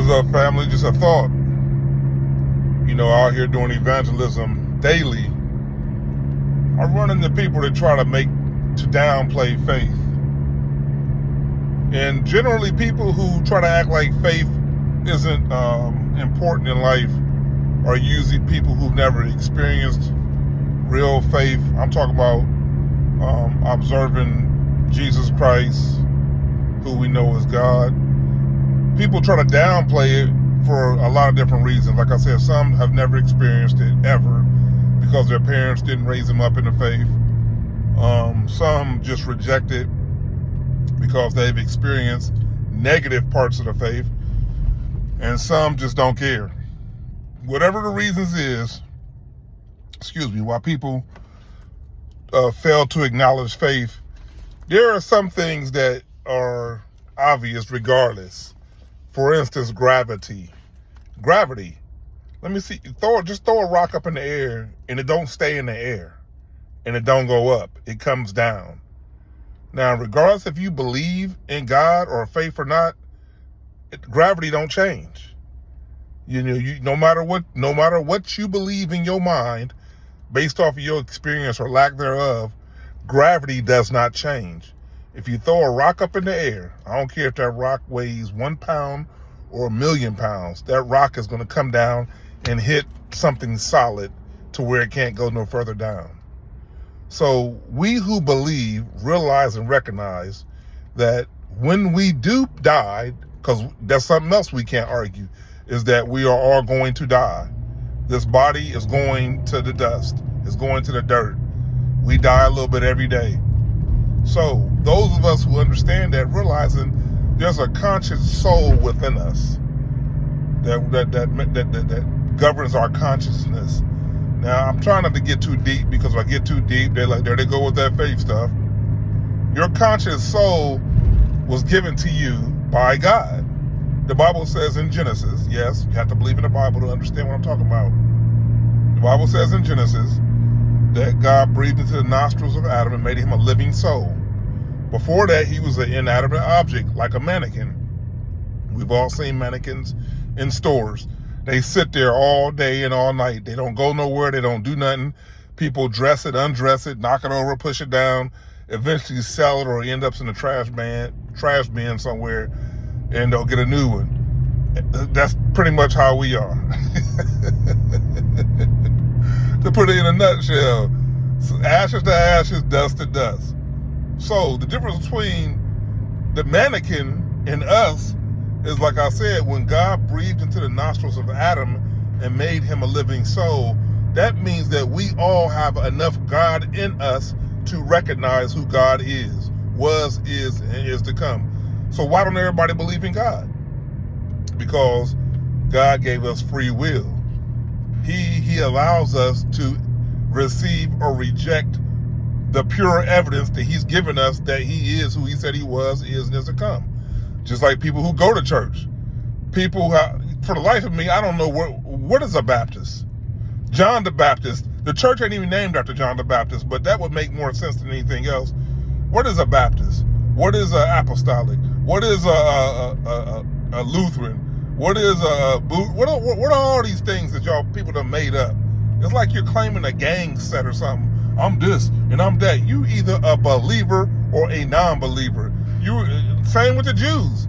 Blessings up, family. Just a thought. Out here doing evangelism daily, I run into people that try to downplay faith. And generally people who try to act like faith isn't important in life are usually people who've never experienced real faith. I'm talking about observing Jesus Christ, who we know as God. People try to downplay it for a lot of different reasons. Like I said, some have never experienced it ever because their parents didn't raise them up in the faith. Some just reject it because they've experienced negative parts of the faith, and some just don't care. Whatever the reasons is, why people fail to acknowledge faith, there are some things that are obvious regardless. For instance, gravity. Let me see. Just throw a rock up in the air and it don't stay in the air and it don't go up. It comes down. Now, regardless if you believe in God or faith or not, gravity don't change. No matter what you believe in your mind, based off of your experience or lack thereof, gravity does not change. If you throw a rock up in the air, I don't care if that rock weighs 1 pound or 1,000,000 pounds, that rock is going to come down and hit something solid to where it can't go no further down. So we who believe realize and recognize that when we do die, because that's something else we can't argue, is that we are all going to die. This body is going to the dust. It's going to the dirt. We die a little bit every day. So those of us who understand that, realizing there's a conscious soul within us that governs our consciousness. Now, I'm trying not to get too deep, because if I get too deep, they're like, there they go with that faith stuff. Your conscious soul was given to you by God. The Bible says in Genesis, yes, you have to believe in the Bible to understand what I'm talking about. The Bible says in Genesis that God breathed into the nostrils of Adam and made him a living soul. Before that, he was an inanimate object, like a mannequin. We've all seen mannequins in stores. They sit there all day and all night. They don't go nowhere. They don't do nothing. People dress it, undress it, knock it over, push it down, eventually sell it or end up in the trash bin somewhere, and they'll get a new one. That's pretty much how we are. To put it in a nutshell, ashes to ashes, dust to dust. So the difference between the mannequin and us is, like I said, when God breathed into the nostrils of Adam and made him a living soul, that means that we all have enough God in us to recognize who God is, was, is, and is to come. So why don't everybody believe in God? Because God gave us free will. He allows us to receive or reject the pure evidence that he's given us that he is who he said he was, is, and is to come. Just like people who go to church. People who, for the life of me, I don't know what is a Baptist. John the Baptist. The church ain't even named after John the Baptist, but that would make more sense than anything else. What is a Baptist? What is an apostolic? What is a Lutheran? What is what are all these things that y'all people done made up? It's like you're claiming a gang set or something. I'm this and I'm that. You either a believer or a non-believer. Same with the Jews.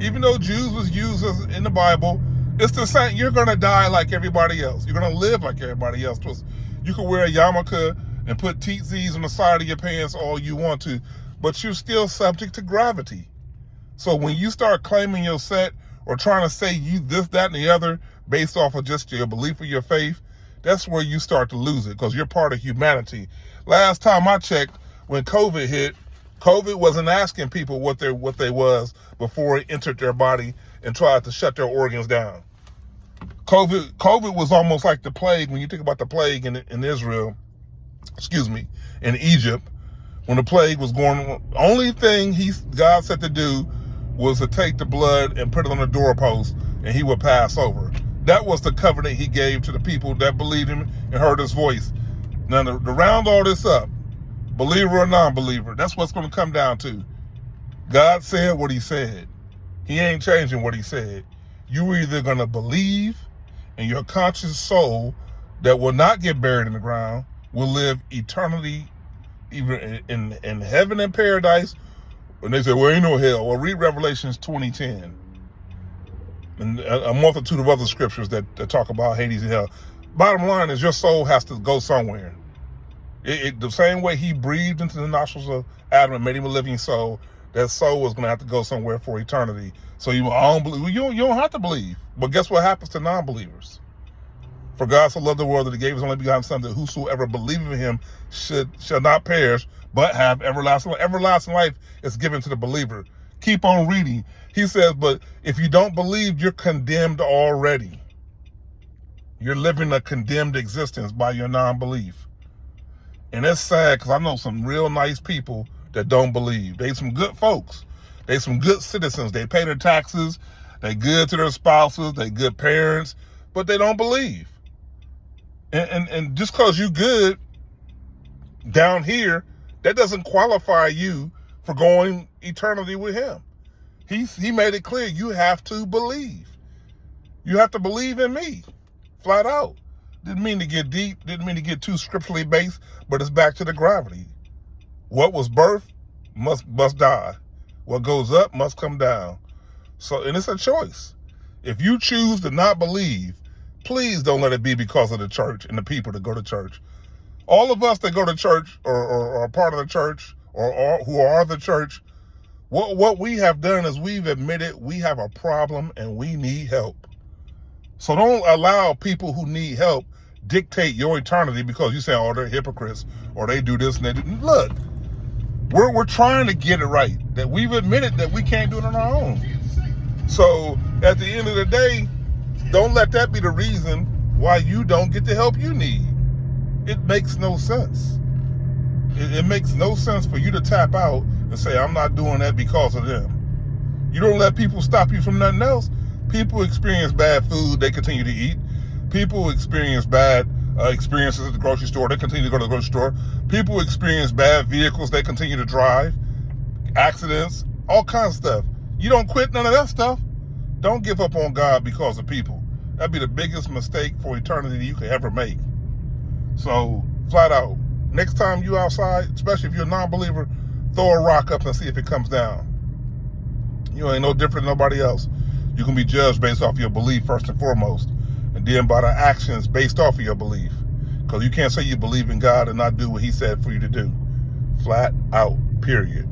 Even though Jews was used in the Bible, it's the same. You're gonna die like everybody else. You're gonna live like everybody else. You can wear a yarmulke and put tzitzis on the side of your pants all you want to, but you're still subject to gravity. So when you start claiming your set or trying to say you this, that, and the other based off of just your belief or your faith, that's where you start to lose it, because you're part of humanity. Last time I checked, when COVID hit, COVID wasn't asking people what they was before it entered their body and tried to shut their organs down. COVID was almost like the plague. When you think about the plague in Israel, in Egypt, when the plague was going on, only thing God said to do was to take the blood and put it on the doorpost, and he would pass over. That was the covenant he gave to the people that believed him and heard his voice. Now, to round all this up, believer or non-believer, that's what's going to come down to. God said what he said. He ain't changing what he said. You're either going to believe, and your conscious soul that will not get buried in the ground will live eternity either in heaven and paradise. And they say, well, ain't no hell. Well, read Revelations 20:10 and a multitude of other scriptures that talk about Hades and hell. Bottom line is your soul has to go somewhere. The same way he breathed into the nostrils of Adam and made him a living soul, that soul was going to have to go somewhere for eternity. So I don't believe. You don't have to believe. But guess what happens to non-believers? For God so loved the world that he gave his only begotten son, that whosoever believeth in him shall not perish, but have everlasting life. Everlasting life is given to the believer. Keep on reading. He says, but if you don't believe, you're condemned already. You're living a condemned existence by your non-belief. And it's sad, because I know some real nice people that don't believe. They some good folks. They some good citizens. They pay their taxes. They good to their spouses. They good parents. But they don't believe. And just because you good down here, that doesn't qualify you for going eternity with him. He made it clear you have to believe. You have to believe in me, flat out. Didn't mean to get deep, didn't mean to get too scripturally based, but it's back to the gravity. What was birthed must die. What goes up must come down. So, and it's a choice. If you choose to not believe, please don't let it be because of the church and the people that go to church. All of us that go to church or are part of the church or who are the church, what we have done is we've admitted we have a problem and we need help. So don't allow people who need help dictate your eternity because you say, oh, they're hypocrites or they do this and they do. Look, we're trying to get it right. That we've admitted that we can't do it on our own. So at the end of the day, don't let that be the reason why you don't get the help you need. It makes no sense. It makes no sense for you to tap out and say, I'm not doing that because of them. You don't let people stop you from nothing else. People experience bad food, they continue to eat. People experience bad experiences at the grocery store, they continue to go to the grocery store. People experience bad vehicles, they continue to drive. Accidents, all kinds of stuff. You don't quit none of that stuff. Don't give up on God because of people. That'd be the biggest mistake for eternity you could ever make. So, flat out, next time you outside, especially if you're a non-believer, throw a rock up and see if it comes down. You ain't no different than nobody else. You can be judged based off your belief first and foremost, and then by the actions based off of your belief. Because you can't say you believe in God and not do what he said for you to do. Flat out, period.